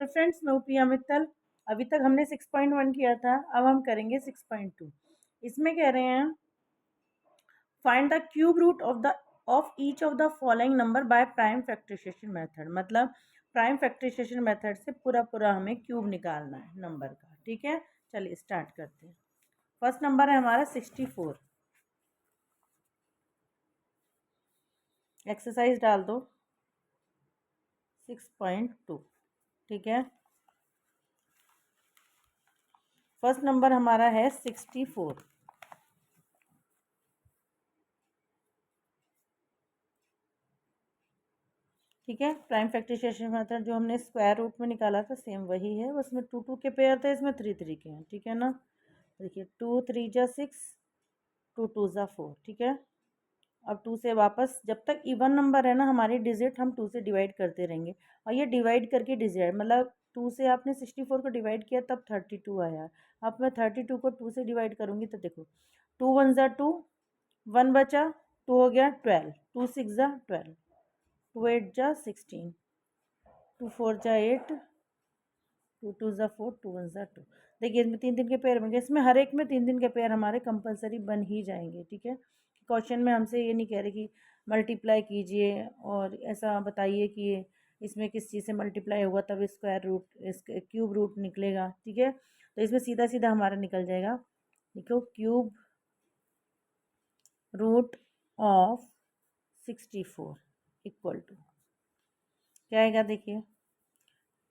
Friends, मैं प्रिया मित्तल। अभी तक हमने 6.1 किया था, अब हम करेंगे 6.2। इसमें कह रहे हैं find the cube root of each of the following number by prime factorisation method. मतलब प्राइम फैक्टराइजेशन मेथड से पूरा हमें क्यूब निकालना है नंबर का। ठीक है, चलिए स्टार्ट करते हैं। फर्स्ट नंबर है हमारा 64। एक्सरसाइज डाल दो 6.2। ठीक है, फर्स्ट नंबर हमारा है 64। ठीक है, प्राइम फैक्टराइजेशन मेथड जो हमने स्क्वायर रूट में निकाला था सेम वही है, बस में 2 के पेयर थे, इसमें 3 के हैं। ठीक है ना, देखिए 2 3 जा 6, 2 2 जा 4। ठीक है, अब 2 से वापस जब तक इवन नंबर है ना हमारी डिजिट, हम 2 से डिवाइड करते रहेंगे। और ये डिवाइड करके डिजिट मतलब 2 से आपने 64 को डिवाइड किया तब 32 आया। अब मैं 32 को 2 से डिवाइड करूँगी तो देखो 2 1 जा 2, 1 बचा, 2 हो गया 12, 2 6 जा 12, 2 8 जा 16, 2 4 जा 8, 2 2 जा 4, 2 1 जा 2। देखिए इसमें 3 के पेयर बन गए, इसमें हर एक में 3 के पेयर हमारे कंपलसरी बन ही जाएंगे। ठीक है, क्वेश्चन में हमसे ये नहीं कह रहे कि मल्टीप्लाई कीजिए और ऐसा बताइए कि इसमें किस चीज़ से मल्टीप्लाई होगा तब स्क्वायर रूट इस क्यूब रूट निकलेगा। ठीक है, तो इसमें सीधा सीधा हमारा निकल जाएगा। देखो cube root of 64 equal to क्या आएगा, देखिए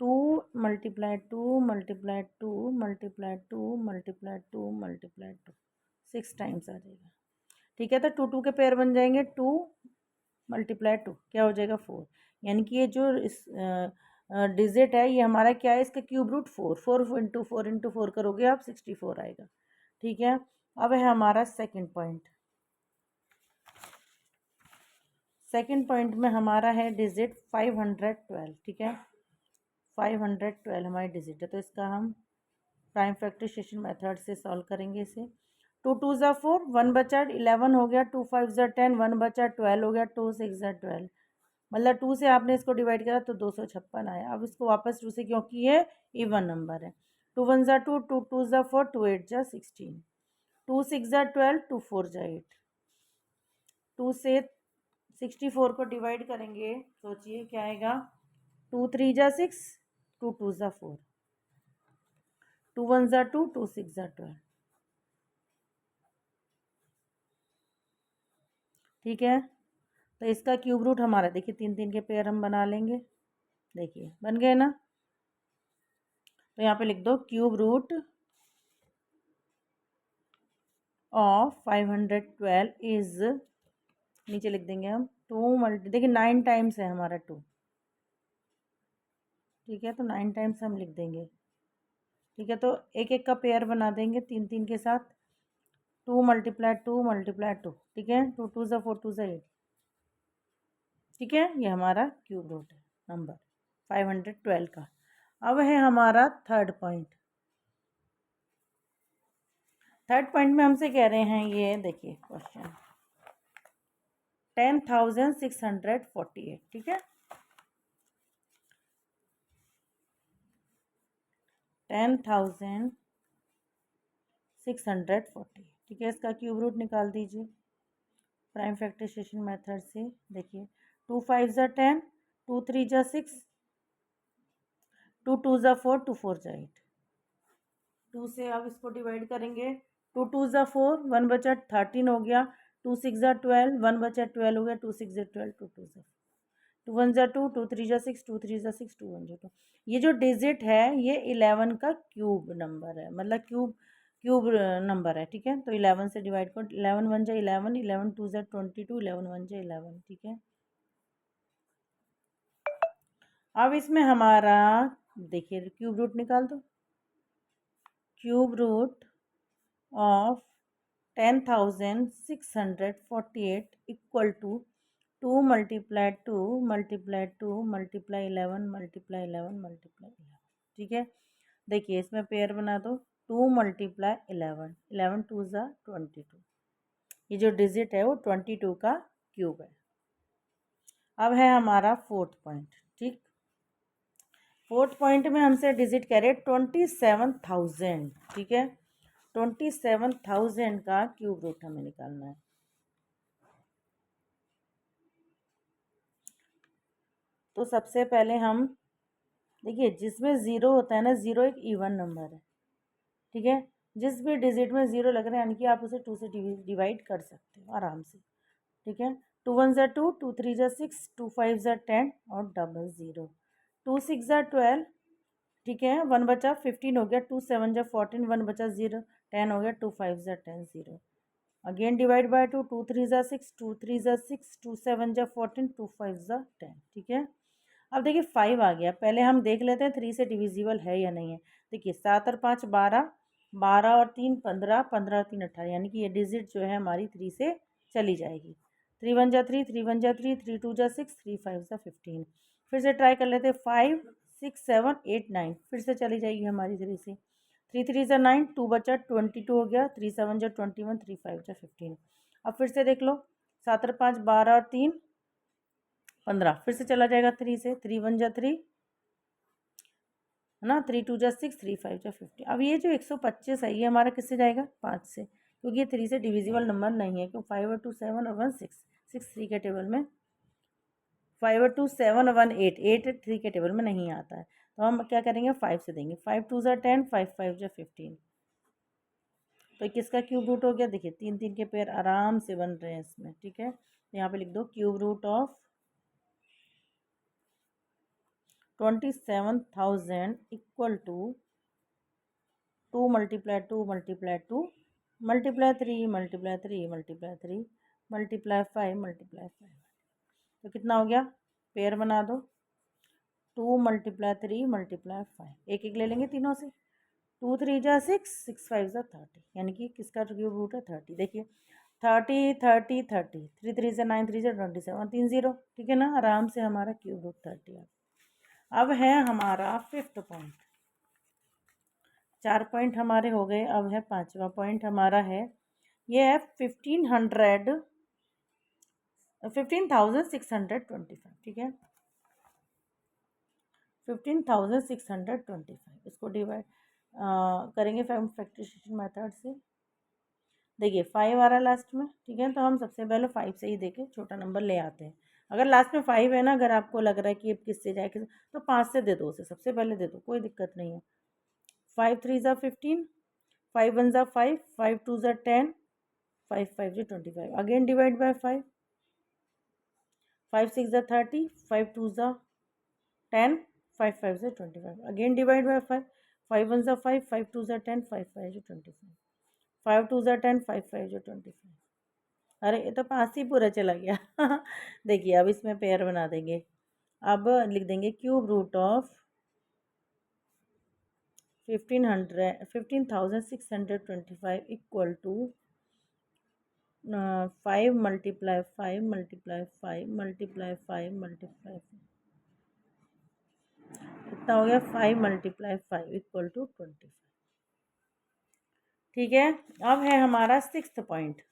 2 multiply 2 multiply 2 multiply 2 multiply 2 multiply 2, 6 times आ जाएगा। ठीक है, तो 2 2 के पेयर बन जाएंगे, 2 मल्टीप्लाई 2 क्या हो जाएगा 4। यानी कि ये जो इस डिजिट है ये हमारा क्या है, इसका क्यूब रूट 4, 4 करोगे आप 64 आएगा। ठीक है, अब है हमारा सेकंड पॉइंट। सेकंड पॉइंट में हमारा है डिजिट 512। ठीक है, 512 हमारी डिजिट है, तो इसका हम प्राइम फैक्टराइजेशन मेथड से सॉल्व करेंगे इसे। 2 2 ज़ा 4, 1 बचा 11 हो गया, 2 5 ज़ा 10, 1 बचा 12 हो गया, 2 6 ज़ा 12। मतलब 2 से आपने इसको डिवाइड करा तो 256 आया। अब इसको वापस 2 से, क्योंकि ये इवन नंबर है, 2 1 ज़ा 2, 2 2 ज़ा 4, 2 8 ज़ा 16, 2 6 ज़ा 12, 2 4 ज़ा 8। 2 से 64 को डिवाइड करेंगे, सोचिए क्या आएगा, 2 3 ज़ा 6, 2 2 ज़ा 4, 2 1 ज़ा 2, 2 6 ज़ा 12। ठीक है, तो इसका क्यूब रूट हमारा देखिए 3 के पेयर हम बना लेंगे। देखिए बन गए ना, तो यहाँ पे लिख दो क्यूब रूट ऑफ 512 इज, नीचे लिख देंगे हम 2 मल्टी, देखिए 9 टाइम्स है हमारा 2। ठीक है, तो 9 टाइम्स हम लिख देंगे। ठीक है, तो एक एक का पेयर बना देंगे 3 के साथ, 2 मल्टीप्लाई 2 मल्टीप्लाई 2। ठीक है, 2 2 ज़ा 4, 2 ज़ा 8। ठीक है, ये हमारा क्यूब रूट है नंबर 512 का। अब है हमारा थर्ड पॉइंट। थर्ड पॉइंट में हमसे कह रहे हैं, ये देखिए क्वेश्चन 10,648। ठीक है, 10,640। ठीक है, इसका क्यूब रूट निकाल दीजिए प्राइम फैक्टराइजेशन मेथड से। देखिए 2 5 ज़ा 10, 2 3 ज़ा 6, 2 2 ज़ा 4, 2 4 ज़ा 8। 2 से अब इसको डिवाइड करेंगे, 2 2 ज़ा 4, 1 बचा 13 हो गया, 2 6 ज़ा 12, 1 बचा 12 हो गया, 2 6 ज़ा 12, 2 2 ज़ा 2 1 ज़ा 2, 2 3 ज़ा 6, 2 3 ज़ा 6, 2 1 ज़ा 2। ये जो डिजिट है ये 11 का क्यूब नंबर है, मतलब क्यूब नंबर है। ठीक है, तो 11 से डिवाइड कर, 11 1 ज़ा 11, 11 2 ज़ा 22, 11 1 ज़ा 11। ठीक है, अब इसमें हमारा देखिए क्यूब रूट निकाल दो। Cube root of 10,648 equal to 2 multiply 2 multiply 2 multiply 11 multiply 11 multiply 11। ठीक है, देखिए इसमें पेयर बना दो, 2 मल्टीप्लाई 11, 11 2 ज़ा 22। ये जो डिजिट है वो 22 का क्यूब है। अब है हमारा फोर्थ पॉइंट। ठीक, फोर्थ पॉइंट में हमसे डिजिट कह रहे 27,000, ठीक है। 27,000 का क्यूब रूट हमें निकालना है। तो सबसे पहले हम देखिए, जिसमें ज़ीरो होता है ना, ज़ीरो एक इवन नंबर है, ठीक है। जिस भी डिजिट में ज़ीरो लग रहा है यानी कि आप उसे 2 से डिवाइड कर सकते हो आराम से, ठीक है। 2 1 ज़ा 2, 2 3 ज़ा 6, 2 5 ज़ा 10 और डबल ज़ीरो। 2 6 ज़ा 12, ठीक है। 1 बचा 15 हो गया। 2 7 ज़ा 14, 1 बचा 0, 10 हो गया। 2 5 ज़ा 10, 0। अगेन डिवाइड बाय 2, 2 3 ज़ा 6, 2 3 ज़ा 6, 2 7 ज़ा 14, 2 5 ज़ा 10, ठीक है। अब देखिए 5 आ गया, पहले हम देख लेते हैं 3 से डिविजिबल है या नहीं है। देखिए 7 और 5 12, 12 और 3 15, 15 और 3 18, यानी कि ये डिजिट जो है हमारी 3 से चली जाएगी। 3 1 जा 3, 3 1 जा 3, 3 2 जा 6, 3 5 जा 15। फिर से ट्राई कर लेते हैं 5 6 7 8 9, फिर से चली जाएगी हमारी 3 से। 3 3 जा 9, 2 बचा 22 हो गया। 3 7 जा 21, 3 5 जा 15। अब फिर से देख लो, 7 और 5 12 और 3 15, फिर से चला जाएगा 3 से। 3 1 जा 3 है ना, 3 2 जा 6, 3 5 जा 15। अब ये जो 125 है ये हमारा किससे जाएगा, 5 से, क्योंकि ये 3 से डिविजिबल नंबर नहीं है। क्यों, 5 और 2 7 और 1 6, 6 3 के टेबल में, 5 और 2 7 और 1 8, 8 3 के टेबल में नहीं आता है। तो हम क्या करेंगे, 5 से देंगे। 5 2 जा 10, 5 5 जा 15। तो किसका क्यूब रूट हो गया, देखिए 3 3 के पेयर आराम से बन रहे हैं इसमें, ठीक है। तो यहाँ पे लिख दो cube root of 27,000 equal to 2 multiply 2 multiply 2 multiply 3 multiply 3 multiply 3 multiply 5 multiply 5। तो कितना हो गया, पेयर बना दो। 2 मल्टीप्लाई 3 मल्टीप्लाई 5, एक एक ले लेंगे तीनों से। 2 3 जा 6, 6 5 जा 30, यानी कि किसका क्यूब रूट है 30। देखिए 30 30 30, 3 3 से 9, 3 से 27, 3 0, ठीक है ना। आराम से हमारा क्यूब रूट 30 है। अब है हमारा फिफ्थ पॉइंट। 4 पॉइंट हमारे हो गए, अब है 5वां पॉइंट हमारा है, ये है 15,625, ठीक है। 15,625, इसको डिवाइड करेंगे फैक्टराइजेशन मेथड से। देखिए 5 आ रहा है लास्ट में, ठीक है। तो हम सबसे पहले 5 से ही देके छोटा नंबर ले आते हैं। अगर लास्ट में 5 है ना, अगर आपको लग रहा है कि अब किससे जाए तो 5 से दे दो, उसे सबसे पहले दे दो, कोई दिक्कत नहीं है। 5 3 ज़ा 15, 5 1 ज़ा 5, 5 2 ज़ा 10, 5 5 ज़ा 25। अगेन डिवाइड बाय 5, 5 6 ज़ा 30, 5 2 ज़ा 10, 5 5 ज़ा 25। अगेन डिवाइड बाय 5, 5 1 ज़ा 5, 5 2 ज़ा 10, 5 5 ज़ा 25, 5 2 ज़ा 10, 5 5 ज़ा 25। अरे ये तो 5 ही पूरा चला गया। देखिए अब इसमें पेयर बना देंगे। अब लिख देंगे cube root of 15,625 equal to 5 multiply 5 multiply 5 multiply 5 multiply, कितना हो गया, 5 मल्टीप्लाई 5 इक्वल टू 25, ठीक है। अब है हमारा सिक्स्थ पॉइंट।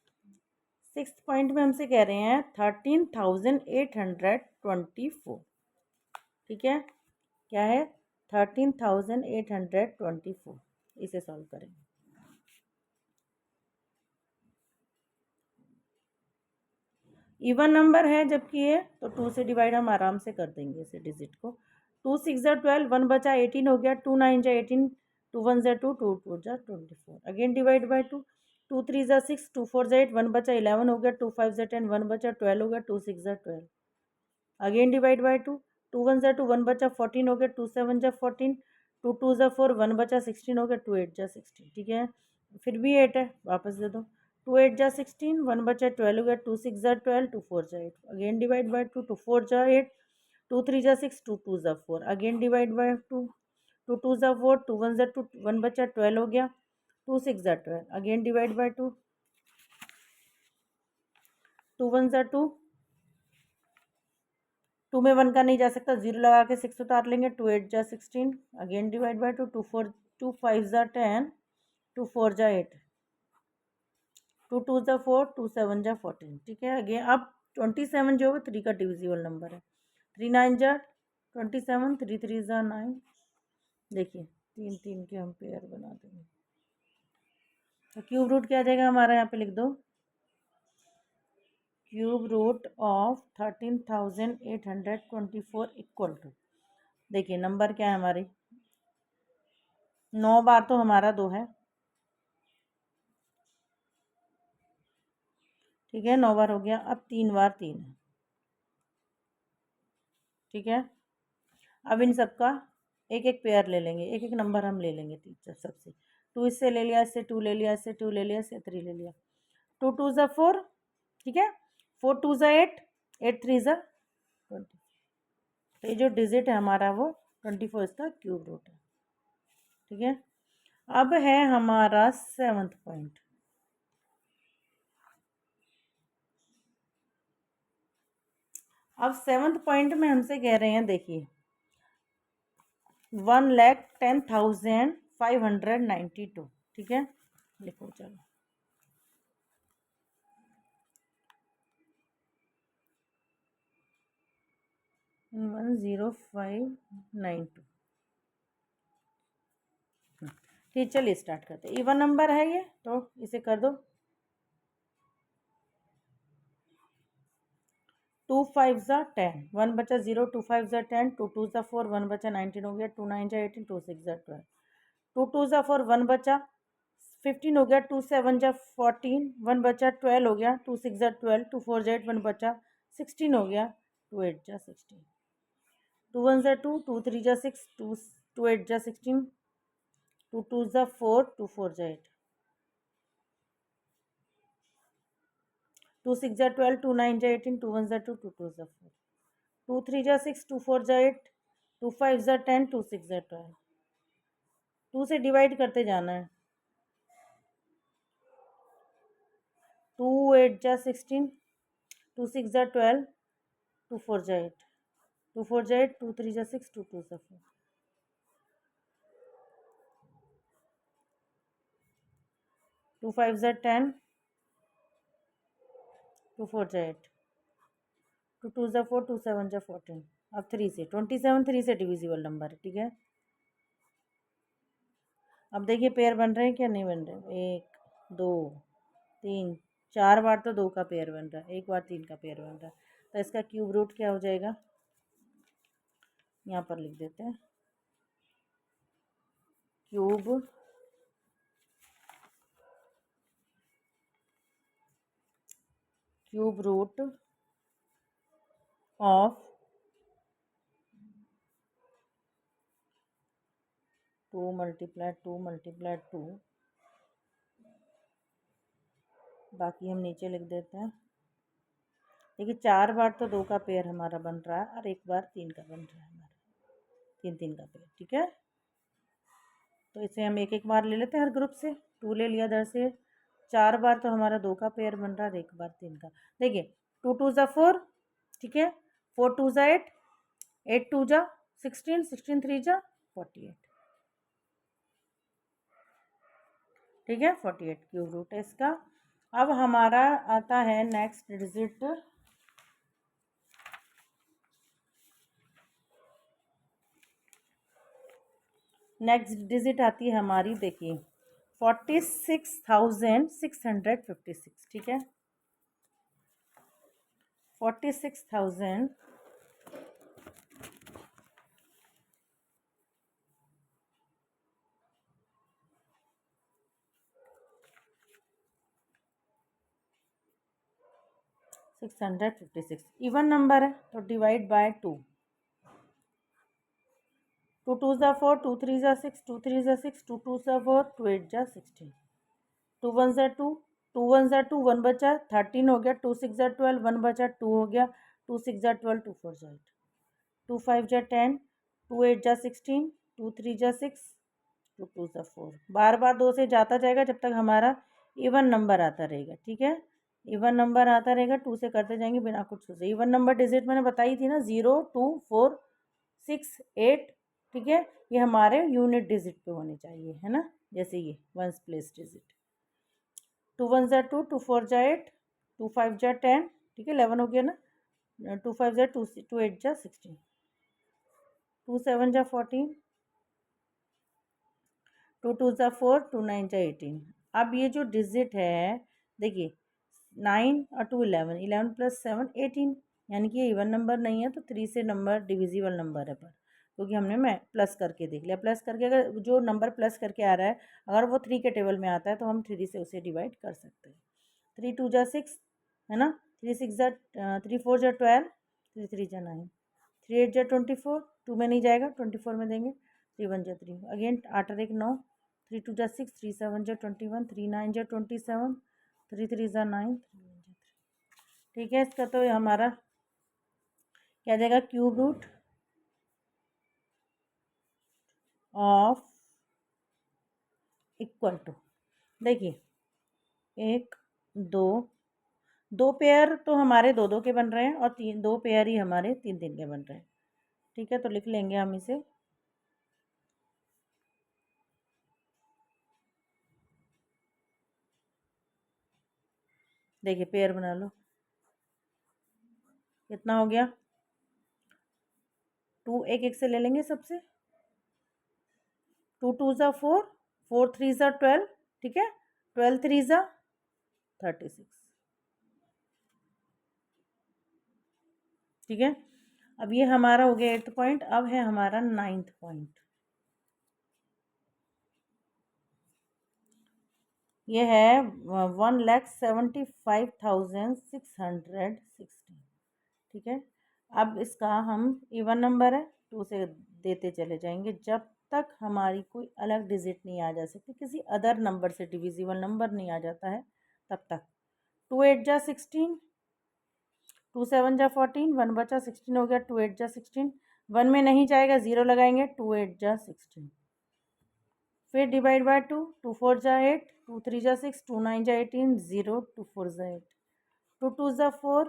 सिक्स्थ पॉइंट में हमसे कह रहे हैं 13,824, ठीक है। क्या है, 13,824, इसे सॉल्व करेंगे। इवन नंबर है जबकि ये, तो 2 से डिवाइड हम आराम से कर देंगे इसे डिजिट को। 2 6 ज़ा 12, 1 बचा 18 हो गया। 2 9 जा 18, 2 1 ज़ा 2, 2 2 जा 24। अगेन डिवाइड बाय 2, 2 3 ज़ा 6, 2 4 ज़ा 8, 1 बचा 11 हो गया। 2 5 ज़ा 10, 1 बचा 12 हो गया। 2 6 ज़ा 12। अगेन डिवाइड बाय 2, 2 1 ज़ा 2, 1 बचा 14 हो गया। 2 7 जा 14, 2 2 ज़ा 4, 1 बचा 16 हो गया। 2 8 जा 16, ठीक है। फिर भी 8 है, वापस दे दो। 2 8 जा 16, 1 बचा 12 हो गया। 2 6 जा 12, 2 4 जा 8। अगेन डिवाइड बाय 2, 2 4 जा 8, 2 3 जा 6, 2 2 जा 4। अगेन डिवाइड बाय 2, 2 2 जा 4, 2 1 जा 2, 1 बचा 12 हो गया। 2 6 जा 12। अगेन डिवाइड बाय 2, 2 1 जा 2, 2 में 1 का नहीं जा सकता, 0 लगा के 6 उतार लेंगे। 2 8 जा 16। अगेन डिवाइड बाय 2, 2 4, 2 5 जा 10, 2 4 जा 8, 2 2 जा 4, 2 7 जा 14, ठीक है। अगेन अब 27 जो है 3 का डिविजिबल नंबर है। 3 9 जा 27, 3 3 ज़ा 9। देखिए 3 3 के हम पेयर बना देंगे। तो क्यूब रूट क्या आ जाएगा हमारा, यहाँ पे लिख दो, cube root of 13,824 equal to, देखिए नंबर क्या है हमारी, 9 बार तो हमारा 2 है, ठीक है, 9 बार हो गया। अब 3 बार 3 है, ठीक है। अब इन सबका एक एक पेयर ले लेंगे, एक एक नंबर हम ले लेंगे टीचर सबसे। 2 इससे ले लिया, इससे 2 ले लिया, इससे 2 ले लिया, इससे 3 ले लिया। 2 2 ज़ा 4, ठीक है, 4 2 ज़ा 8, 8 3 ज़ा 20। तो ये जो डिजिट है हमारा वो 24 इसका क्यूब रूट है, ठीक है। अब है हमारा 7th पॉइंट। अब 7th पॉइंट में हमसे कह रहे हैं, देखिए 1,10,592, ठीक है, लिखो चलो। 10592, ठीक, चलिए स्टार्ट करते हैं। इवन नंबर है ये, तो इसे कर दो। 2 5 ज़ा 10, 1 बचा 0, 2 5 ज़ा 10, 2 2 ज़ा 4, 1 बचा 19 हो गया, 2 9 ज़ा 18, 2 6 ज़ा 12, 2 2 ज़ा 4, 1 बचा 15 हो गया, 2 7 ज़ा 14, 1 बचा 12 हो गया, 2 6 ज़ा 12, 2 4 ज़ा 8, 1 बचा 16 हो गया, 2 8 ज़ा 16, 2 1 ज़ा 2, 2 3 ज़ा 6, 2 8 ज़ा 16, 2 2 ज़ा 4, 2 4 ज़ा 8, 2 6 ज़ा 12, 2 9 ज़ा 18, 2 1 ज़ा 2, 2 2 ज़ा 4, 2 3 ज़ा 6, 2 4 ज़ा 8, 2 5 ज़ा 10, 2 6 ज़ा 12, 2 से डिवाइड करते जाना है। 2 8 ज़ा 16, 2 6 ज़ा 12, 2 4 ज़ा 8, 2 4 ज़ा 8, 2 3 ज़ा 6, 2 2 ज़ा 4, 2 5 ज़ा 10, 2 4 ज़ा 8, 2 2 ज़ा 4, 2 7 ज़ा 14। अब 3 से 27 3 से डिविजिबल नंबर है, ठीक है। अब देखिए पेयर बन रहे हैं क्या नहीं बन रहे, 1 2 3 4 बार तो 2 का पेयर बन रहा है, एक बार 3 का पेयर बन रहा है। तो इसका क्यूब रूट क्या हो जाएगा, यहाँ पर लिख देते हैं, cube root of 2 multiply 2 multiply 2, बाकी हम नीचे लिख देते हैं। देखिए 4 बार तो 2 का पेयर हमारा बन रहा है और एक बार 3 का बन रहा है हमारा, 3 3 का पेयर, ठीक है। तो इसे हम एक एक बार ले लेते हैं हर ग्रुप से। 2 ले लिया इधर से, 4 बार तो हमारा 2 का पेयर बन रहा है और एक बार 3 का। देखिए 2 2 ज़ा 4, ठीक है, 4 2 ज़ा 8, 8 2 ज़ा 16, 16 3 ज़ा 48, ठीक है, 48 क्यूब रूट है इसका। अब हमारा आता है नेक्स्ट डिजिट, नेक्स्ट डिजिट आती है हमारी, देखिए 46,656, ठीक है, 46,000 656 इवन नंबर है तो डिवाइड बाय 2, 2 2 ज़ा 4, 2 3 ज़ा 6, 2 3 ज़ा 6, 2 2 ज़ा 4, 2 8 ज़ा 16, 2 1 ज़ा 2, 2 1 ज़ा 2, 1 बचा 13 हो गया, 2 6 ज़ा 12, 1 बचा 2 हो गया, 2 6 ज़ा 12, 2 4 ज़ा 8, 2 5 ज़ा 10, 2 8 ज़ा 16, 2 3 ज़ा 6, 2 2 ज़ा 4। बार बार 2 से जाता जाएगा जब तक हमारा इवन नंबर आता रहेगा, ठीक है, इवन नंबर आता रहेगा। 2 से करते जाएंगे बिना कुछ से। इवन नंबर डिजिट मैंने बताई थी ना, 0 2 4 6 8, ठीक है, ये हमारे यूनिट डिजिट पे होने चाहिए, है ना, जैसे ये वंस प्लेस डिजिट। 2 1 ज़ा 2, 2 4 ज़ा 8, 2 5 ज़ा 10, ठीक है, 11 हो गया ना, 2 5 ज़ा 2, 2 8 ज़ा 16, 7 जा 14, 2 2 जा 4, 2 9 जा 18। अब ये जो डिजिट है देखिए 9 और 2 11, 11 + 7 18, यानी कि ये इवन नंबर नहीं है, तो 3 से नंबर डिविजिबल नंबर है पर, क्योंकि हमने मैं प्लस करके देख लिया। प्लस करके अगर जो नंबर प्लस करके आ रहा है अगर वो 3 के टेबल में आता है तो हम 3 से उसे डिवाइड कर सकते हैं। 3 2 जा 6 है ना, 3 6 जा 3 4 जा 12, 3 3 जा 9, 3 8 जा 24, 2 में नहीं जाएगा 24 में देंगे, 3 1 जा 3, अगेन 8 और 1 9, 3 2 जा 6, 3 7 जा 21, 3 9 जा 27, 3 3 जा 9, 3 1 जा 3। ठीक है, इसका तो हमारा क्या जाएगा, cube root of equal to, देखिए 1 2, 2 पेयर तो हमारे 2 2 के बन रहे हैं और 2 पेयर ही हमारे 3 3 के बन रहे हैं। ठीक है, तो लिख लेंगे हम इसे, देखिए पेयर बना लो, कितना हो गया, 2 एक एक से ले लेंगे सबसे, 2 2 जा 4, 4 3 जा 12, ठीक है, 12 3 जा 36। ठीक है, अब ये हमारा हो गया 8th पॉइंट। अब है हमारा 9th पॉइंट। ये है 1,75,616। ठीक है, अब इसका हम इवन नंबर है 2 से देते चले जाएंगे जब तक हमारी कोई अलग डिजिट नहीं आ जा सकती, किसी अदर नंबर से डिविजिबल नंबर नहीं आ जाता है तब तक। 2 8 जा 16, 2 7 जा 14, 1 बचा 16 हो गया, 2 8 जा 16, 1 में नहीं जाएगा 0 लगाएंगे, 2 8 जा 16, फिर डिवाइड बाय 2, 2 4 जा 8, 2 3 जा 6, 2 9 जा 18, 0 2 4 जा 8, 2 2 जा 4,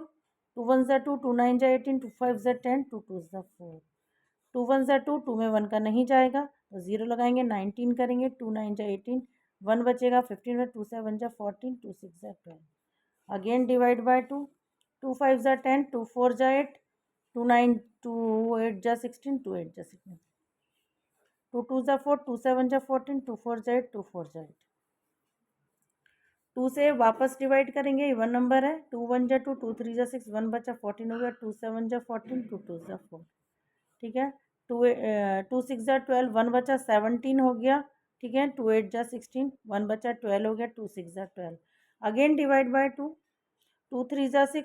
2 1 जा 2, 2 9 जा 18, 2 5 जा 10, 2 2 जा 4, 2 1 जा 2, 2 में 1 का नहीं जाएगा तो 0 लगाएंगे, 19 करेंगे, 2 9 जा 18, 1 बचेगा 15 में, 2 7 जा 14, 2 6 जा 12, अगेन डिवाइड बाय 2, 2 5 जा 10, 2 4 जा 8, 2 9 2 8 जा 16, 2 8 जा 16, 2 2 जा 4, 2 7 जा 14, 2 4 जा 8, 2 4 जा 8, 2 से वापस डिवाइड करेंगे, इवन नंबर है, 2 1 जा 2, 2 3 जा 6, 1 बचा 14 हो गया, 2 7 जा 14, 2 2 जा 4। ठीक है, 2 6 जा 12, 1 बचा 17 हो गया। ठीक है, 2 8 जा 16, 1 बचा 12 हो गया, 2 6 जा 12, अगेन डिवाइड बाय 2, 2 3 जा 6,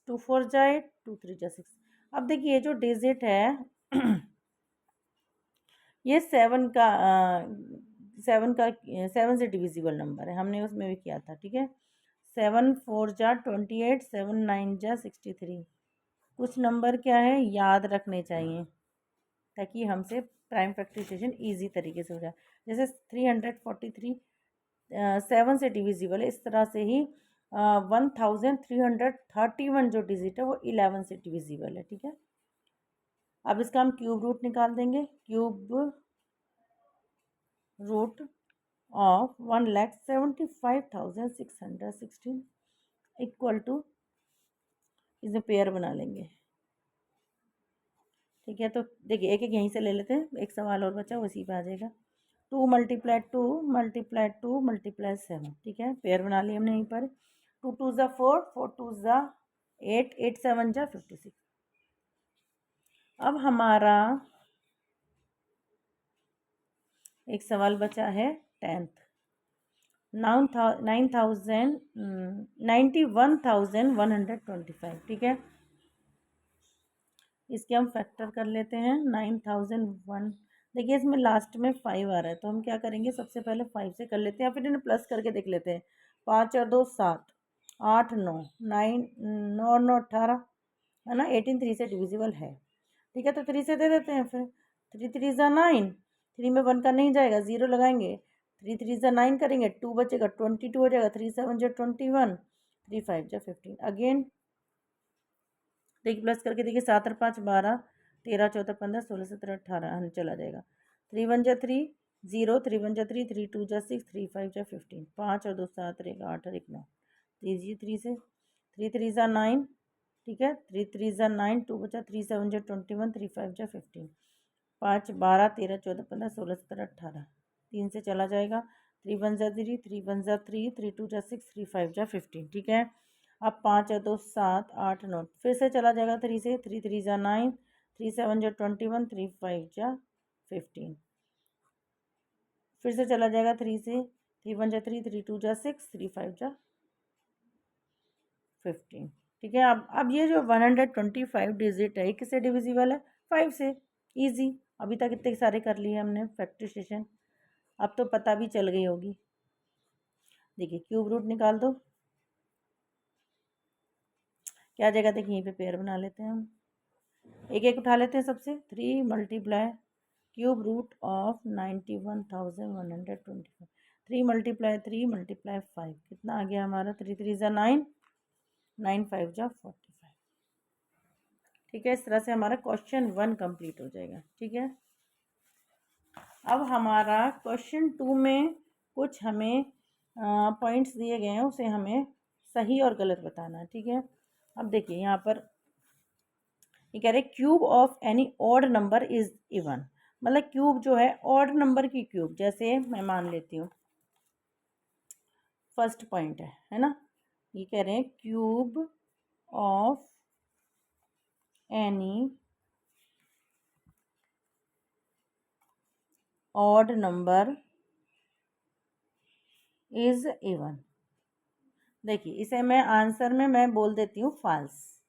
2 4 जा 8, 2 3 जा 6। अब देखिए ये जो डिजिट है ये 7 से डिविजिबल नंबर है, हमने उसमें भी किया था। ठीक है, 7 4 जा 28, 7 9 जा 63। कुछ नंबर क्या है याद रखने चाहिए ताकि हमसे प्राइम फैक्टराइजेशन इजी तरीके से हो जाए। जैसे 343 7 से डिविजिबल है, इस तरह से ही 1331 जो डिजिट है वो 11 से डिविजिबल है। ठीक है, अब इसका हम क्यूब रूट निकाल देंगे, cube root of 1,75,616 equal to, इसमें पेयर बना लेंगे। ठीक है, तो देखिए एक एक यहीं से ले लेते हैं, एक सवाल और बचा उसी पे आ जाएगा। 2 × 2 × 2 × 7। ठीक है, पेयर बना लिया हमने यहीं पर। 2 2 जा 4, 4 2 जा 8, 8 7 जा 56। अब हमारा एक सवाल बचा है 10th, 91,125। ठीक है, इसके हम फैक्टर कर लेते हैं 9001। देखिए इसमें लास्ट में 5 आ रहा है तो हम क्या करेंगे, सबसे पहले 5 से कर लेते हैं या फिर इन्हें प्लस करके देख लेते हैं। 5 और 2 7, 8 9, 9 और 9 18 है ना, 18 3 से डिविजिबल है। ठीक है, तो 3 से दे देते हैं फिर। 3 3 जा 9, 3 में 1 का नहीं जाएगा 0 लगाएंगे, 3 3 जा 9 करेंगे, 2 बचेगा 22 हो जाएगा, 3 7 जा 21, 3 5 जा 15। अगेन देखिए प्लस करके देखिए, 7 और 5 12, 13 14 15 16 17 18 चला जाएगा। 3 1 जा 3 0, 3 1 जा 3, 3 2 जा 6, 3 5 जा 15, 5 और 2 7 और 1 8 और 1 9, 3 से 3 3 जा 9। ठीक है, 3 3 जा 9, 2 बचा, 3 7 जा 21, 3 5 जा 15, 5 12 13 14 15 16 17 18, 3 से चला जाएगा, 3 1 जा 3, 3 1 जा 3, 3 2 जा 6, 3 5 जा 15, ठीक है। अब 5 है 2 7 8 9, फिर से चला जाएगा 3 से, 3 3 जा 9, 3 7 जा 21, 3 5 जा 15, फिर से चला जाएगा 3 से, 3 1 जा 3, 3 2 जा 6, 3 5 जा 15, ठीक है। अब ये जो 125 डिजिट है किससे डिविजिबल है? 5 से। इजी। अभी तक इतने सारे कर लिए हमने फैक्टराइजेशन, अब तो पता भी चल गई होगी। देखिए क्यूब रूट निकाल दो, क्या जगह देखिए यहीं पे पेयर बना लेते हैं हम, एक एक उठा लेते हैं सबसे। 3 multiply cube root of 91,125, 3 multiply 3 multiply 5, कितना आ गया हमारा? 3 3 जा 9, 9 5 जा 45, ठीक है। इस तरह से हमारा क्वेश्चन 1 कंप्लीट हो जाएगा, ठीक है। अब हमारा क्वेश्चन 2 में कुछ हमें पॉइंट्स दिए गए हैं, उसे हमें सही और गलत बताना है, ठीक है। अब देखिए यहाँ पर ये कह रहे cube of any odd number is even, मतलब क्यूब जो है ऑड नंबर की क्यूब, जैसे मैं मान लेती हूँ फर्स्ट पॉइंट है ना, ये कह रहे हैं cube of any odd number is even. देखिए इसे मैं आंसर में मैं बोल देती हूँ फॉल्स,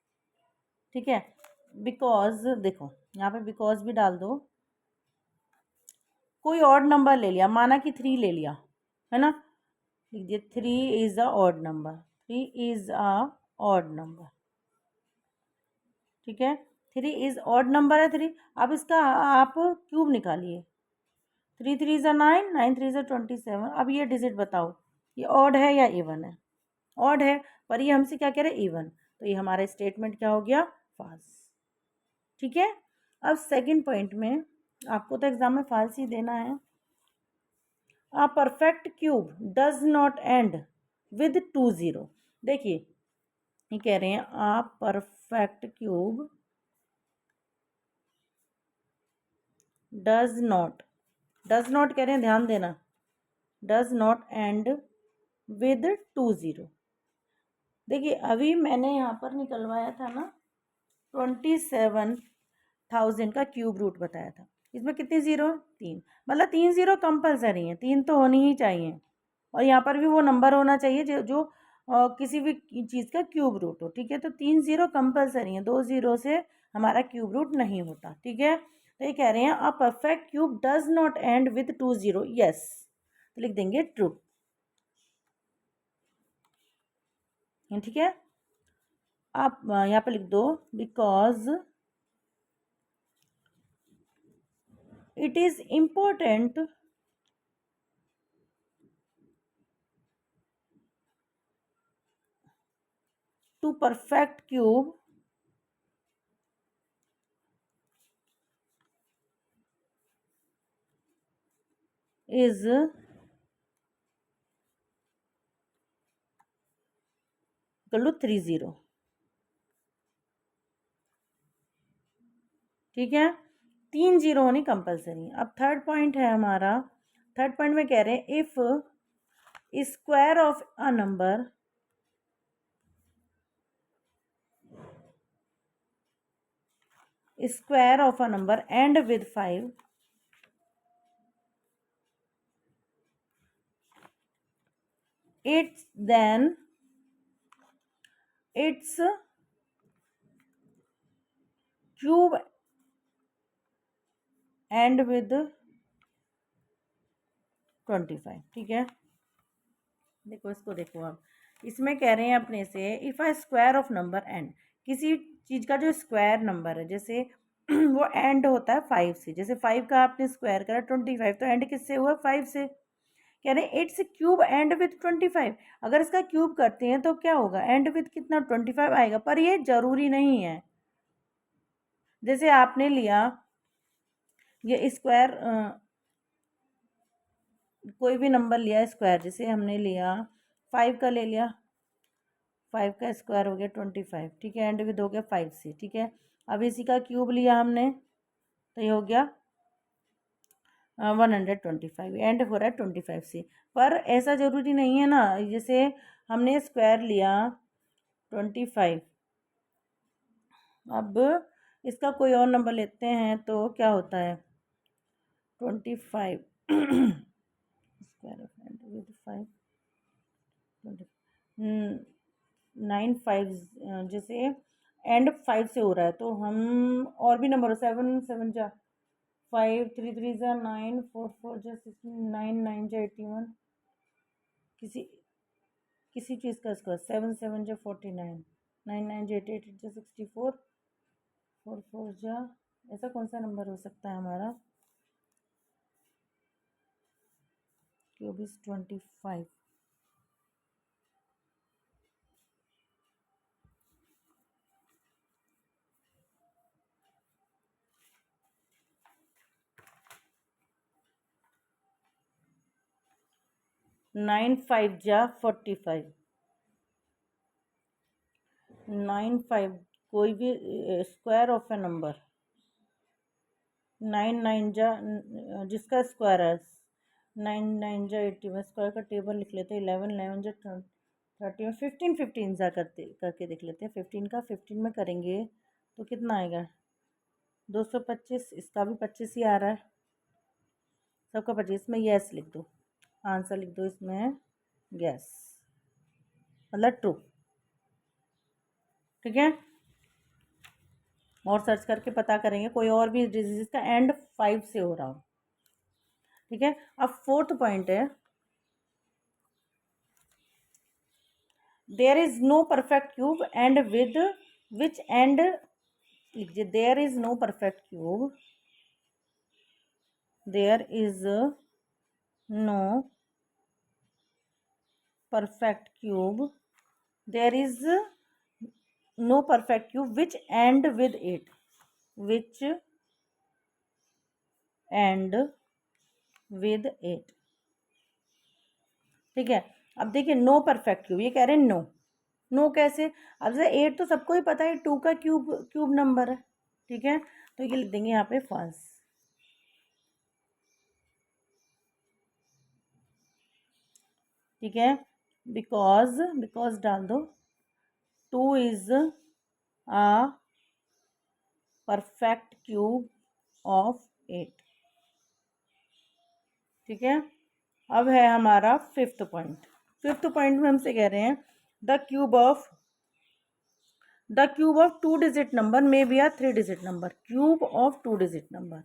ठीक है। बिकॉज देखो यहाँ पे बिकॉज भी डाल दो, कोई ऑड नंबर ले लिया, माना कि 3 ले लिया, है ना, लीजिए 3 is a odd number, 3 is a odd number, ठीक है। 3 इज ऑड नंबर है 3, अब इसका आप क्यूब निकालिए, 3 3 इज अ 9, 9 3 इज अ 27। अब ये डिजिट बताओ ये ऑड है या इवन है? ऑड है, पर ये हमसे क्या कह रहे हैं? इवन, तो ये हमारा स्टेटमेंट क्या हो गया? फॉल्स, ठीक है। अब सेकंड पॉइंट में आपको तो एग्जाम में फॉल्स ही देना है। A perfect cube does not and with 2 0। देखिए ये कह रहे हैं a perfect cube does not कह रहे हैं, ध्यान देना, डज नॉट एंड विद 2 0। देखिए अभी मैंने यहाँ पर निकलवाया था ना 27,000 का क्यूब रूट बताया था, इसमें कितनी ज़ीरो? 3, मतलब 3 ज़ीरो कंपलसरी हैं, 3 तो होनी ही चाहिए, और यहाँ पर भी वो नंबर होना चाहिए जो किसी भी चीज़ का क्यूब रूट हो, ठीक है। तो 3 ज़ीरो कंपलसरी हैं, 2 ज़ीरो से हमारा क्यूब रूट नहीं होता, ठीक है। तो ये कह रहे हैं a perfect cube does not and with 2 0, yes, तो लिख देंगे ट्रू, ठीक है। आप यहाँ पर लिख दो because it is important to perfect cube is equal to 3 0, ठीक है। 3 0 होनी कंपलसरी। अब थर्ड पॉइंट है हमारा, थर्ड पॉइंट में कह रहे हैं if square of a number and with 5, it's then its cube and with 25, ठीक है। देखो इसको देखो, अब इसमें कह रहे हैं अपने से if a square of number and, किसी चीज़ का जो स्क्वायर नंबर है, जैसे वो एंड होता है 5 से, जैसे 5 का आपने स्क्वायर करा 25, तो एंड किससे हुआ? 5 से। कह रहे हैं इट्स क्यूब एंड विथ 25, अगर इसका क्यूब करते हैं तो क्या होगा? एंड विथ कितना? 25 आएगा, पर ये जरूरी नहीं है। जैसे आपने लिया ये स्क्वायर, कोई भी नंबर लिया स्क्वायर, जैसे हमने लिया 5 का ले लिया, 5 का स्क्वायर हो गया 25, ठीक है, एंड विद हो गया 5 से, ठीक है। अब इसी का क्यूब लिया हमने तो ये हो गया 125 एंड हो रहा है 25 से। पर ऐसा ज़रूरी नहीं है ना, जैसे हमने स्क्वायर लिया 25, अब इसका कोई और नंबर लेते हैं तो क्या होता है 25 स्क्वायर ऑफ एंड विद 5 9 5 जैसे एंड 5 से हो रहा है तो हम और भी नंबर 7 7 जा 5 3 3 जा 9 4 4 जा 16 9 9 जा 81 किसी किसी चीज़ का स्क्वायर 7 7 जा 49 9 9 जा 88 जा 64 4 4 जा ऐसा कौन सा नंबर हो सकता है हमारा क्यूब इज 25 9 5 जा 45 9 5 कोई भी स्क्वायर ऑफ ए नंबर 9 9 जा जिसका स्क्वायर है 9 9 जा 80 में स्क्वायर का टेबल लिख लेते हैं 11 11 जा 30 में 15 15 जा करके देख लेते हैं 15 का 15 में करेंगे तो कितना आएगा 225 इसका भी 25 ही आ रहा है सबका 25 में यस लिख दो आंसर लिख दो इसमें गैस मतलब ट्रू। ठीक है और सर्च करके पता करेंगे कोई और भी डिजीज का एंड 5 से हो रहा हो। ठीक है अब फोर्थ पॉइंट है there is no perfect cube end with which end लिखिए there is no perfect cube there is no perfect cube there is no perfect cube which end with it which end with it. ठीक है अब देखिए no perfect cube ये कह रहे हैं no no कैसे अब जैसे 8 तो सबको ही पता है 2 का क्यूब क्यूब नंबर है। ठीक है तो ये लिख देंगे यहाँ पे फॉल्स। ठीक है बिकॉज बिकॉज डाल दो 2 is a perfect cube of 8। ठीक है अब है हमारा फिफ्थ पॉइंट। फिफ्थ पॉइंट में हमसे कह रहे हैं the cube of 2 digit number may be a 3 digit number cube of 2 digit number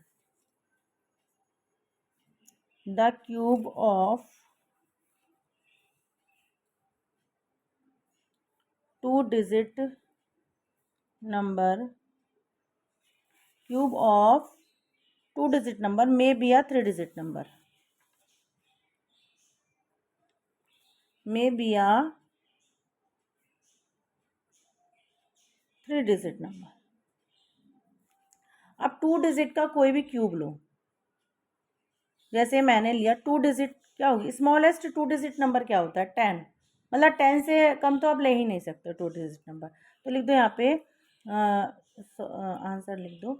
the cube of 2 digit number cube of 2 digit number may be a 3 digit number may be a 3 digit number. अब 2 digit का कोई भी cube लो जैसे मैंने लिया 2 digit क्या होगी smallest 2 digit number क्या होता है 10 मतलब 10 से कम तो आप ले ही नहीं सकते 2 डिजिट नंबर तो लिख दो यहाँ पे आंसर लिख दो।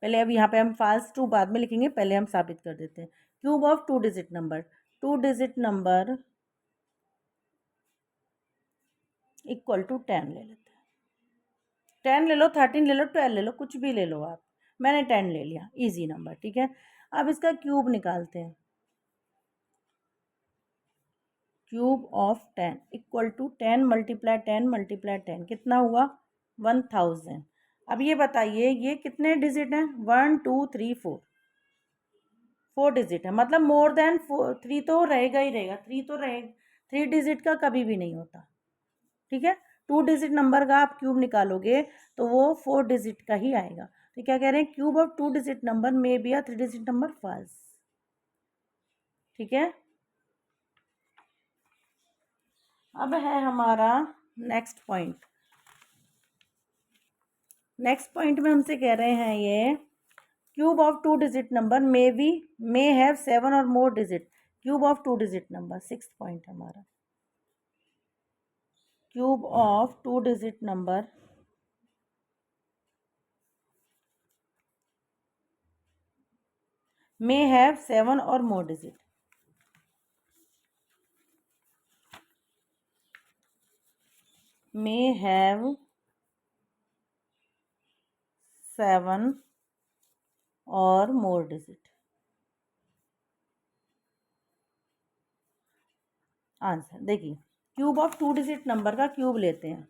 पहले अब यहाँ पे हम फाल्स ट्रू बाद में लिखेंगे पहले हम साबित कर देते हैं cube of 2 digit number 2 digit number equal to 10 ले लेते हैं 10 ले लो 13 ले लो 12 ले लो कुछ भी ले लो आप मैंने 10 ले लिया इजी नंबर। ठीक है अब इसका क्यूब निकालते हैं cube of 10 equal to 10 multiply 10 multiply 10 कितना हुआ 1000। अब ये बताइए ये कितने डिजिट हैं 1 2 3 4 4 डिजिट है मतलब मोर देन 3 तो रहेगा ही रहेगा 3 तो रहेगा 3 डिजिट का कभी भी नहीं होता। ठीक है 2 डिजिट नंबर का आप क्यूब निकालोगे तो वो 4 डिजिट का ही आएगा। तो क्या कह रहे हैं cube of 2 digit number may be a 3 digit number falls. ठीक है अब है हमारा नेक्स्ट पॉइंट। नेक्स्ट पॉइंट में हमसे कह रहे हैं ये cube of 2 digit number may have 7 or more digit cube of 2 digit number. Sixth point हमारा cube of 2 digit number may have 7 or more digit. May have 7 or more digit. Answer देखिए, cube of 2 digit number का cube लेते हैं।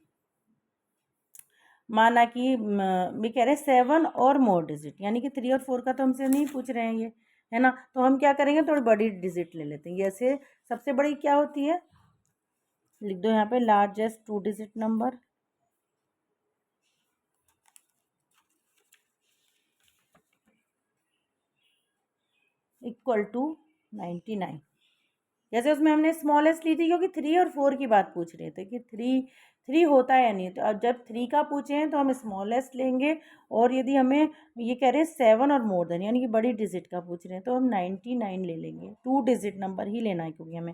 माना कि भी कह रहे 7 और मोर डिजिट, यानी कि 3 और 4 का तो हमसे नहीं पूछ रहे हैं ये, है ना। तो हम क्या करेंगे, थोड़ी बड़ी डिजिट ले लेते हैं। जैसे सबसे बड़ी क्या होती है, लिख दो यहाँ पे largest 2 digit number equal to 99। जैसे उसमें हमने स्मॉलेस्ट ली थी क्योंकि 3 और 4 की बात पूछ रहे थे कि 3 होता है या नहीं। तो अब जब 3 का पूछे हैं तो हम स्मॉलेस्ट लेंगे, और यदि हमें ये कह रहे हैं 7 और मोर देन यानी कि बड़ी डिजिट का पूछ रहे हैं तो हम 99 ले लेंगे। 2 डिजिट नंबर ही लेना है क्योंकि हमें।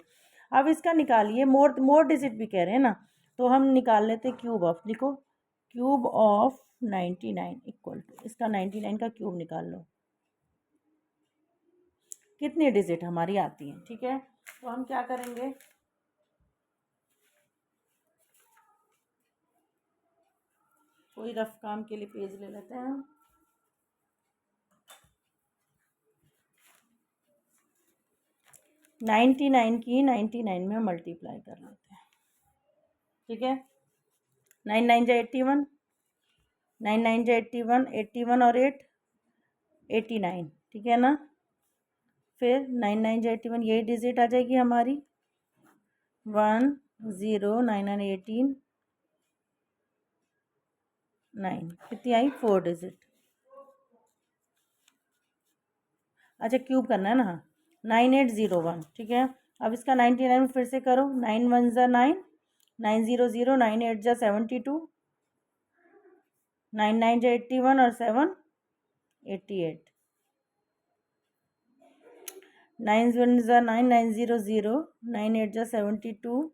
अब इसका निकालिए, मोर डिजिट भी कह रहे हैं ना, तो हम निकाल लेते क्यूब ऑफ। लिखो क्यूब ऑफ 99 इक्वल टू, इसका 99 का क्यूब निकाल लो, कितनी डिजिट हमारी आती हैं। ठीक है, तो हम क्या करेंगे, कोई रफ काम के लिए पेज ले लेते हैं हम। 99 की 99 में मल्टीप्लाई कर लेते हैं। ठीक है, 9 9 जा 81, 9 9 जा 81, 81 और 8 89। ठीक है ना, फिर 9 9 जा 81, यही डिजिट आ जाएगी हमारी 1 0 9 9 18 9, कितनी आई 4 डिजिट। अच्छा क्यूब करना है ना, 9801। ठीक है, अब इसका 99 फिर से करो, 9 1 जा 9, 9 0 0, 9 8 जा 72, 9 9 जा 81 और 7 88, 9 1 जा 9, 9 0 0, 9 8 जा 72,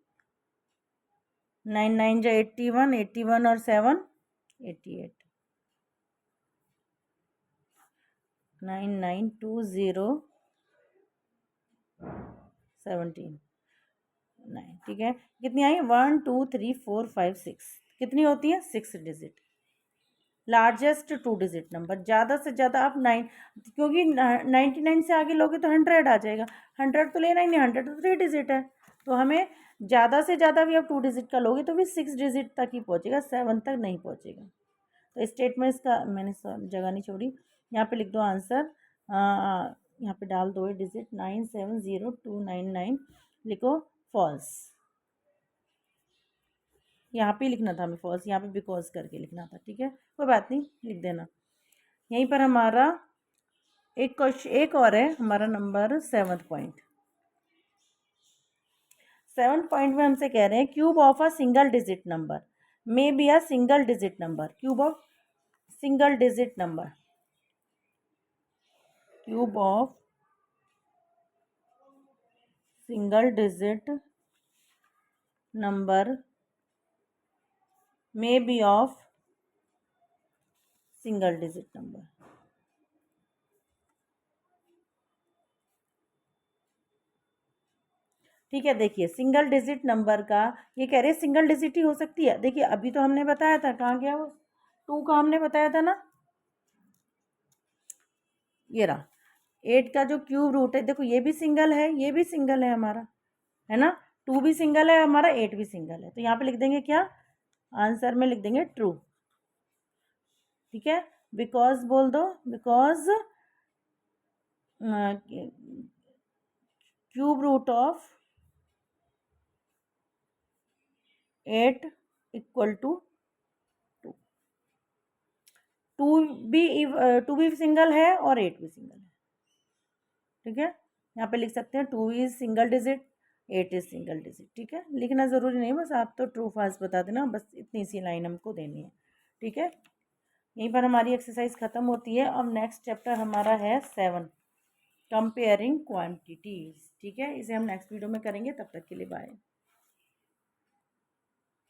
9 9 जा 81, 81 और 7 88, 9 9 2 0 17 9। ठीक है, कितनी आई 1 2 3 4 5 6, कितनी होती है 6 डिजिट। लार्जेस्ट 2 डिजिट नंबर, ज़्यादा से ज़्यादा आप 9, क्योंकि 99 से आगे लोगे तो 100 आ जाएगा। 100 तो लेना ही नहीं, 100 तो 3 डिजिट है। तो हमें ज़्यादा से ज़्यादा भी आप 2 डिजिट का लोगे तो भी 6 डिजिट तक ही पहुँचेगा, 7 तक नहीं पहुँचेगा। तो स्टेटमेंट्स का मैंने जगह नहीं छोड़ी, यहाँ पे लिख दो आंसर। यहाँ पे डाल दो डिजिट 97029 लिखो फॉल्स। यहाँ पे लिखना था हमें फॉल्स, यहाँ पे बिकॉज करके लिखना था। ठीक है, कोई बात नहीं, लिख देना। यहीं पर हमारा एक क्वेश्चन एक और है, हमारा नंबर 7 पॉइंट। 7 पॉइंट में हमसे कह रहे हैं cube of a single digit number may be a single digit number. Cube of single digit number, cube of single digit number may B of single digit number. ठीक है, देखिए single digit number का ये कह रहे हैं single digit ही हो सकती है। देखिए अभी तो हमने बताया था, कहाँ गया वो 2 का हमने बताया था ना, ये रहा 8 का जो क्यूब रूट है, देखो ये भी सिंगल है, ये भी सिंगल है हमारा, है ना। 2 भी सिंगल है हमारा, 8 भी सिंगल है। तो यहाँ पे लिख देंगे क्या, आंसर में लिख देंगे ट्रू। ठीक है, बिकॉज बोल दो, because cube root of 8 equal to 2। 2 भी सिंगल है और 8 भी सिंगल है। ठीक है, यहाँ पे लिख सकते हैं 2 is single digit, 8 is single digit. ठीक है, लिखना ज़रूरी नहीं, बस आप तो ट्रू फाल्स बता देना, बस इतनी सी लाइन हमको देनी है। ठीक है, यहीं पर हमारी एक्सरसाइज ख़त्म होती है। अब नेक्स्ट चैप्टर हमारा है 7, कंपेयरिंग क्वांटिटीज़। ठीक है, इसे हम नेक्स्ट वीडियो में करेंगे, तब तक के लिए बाय।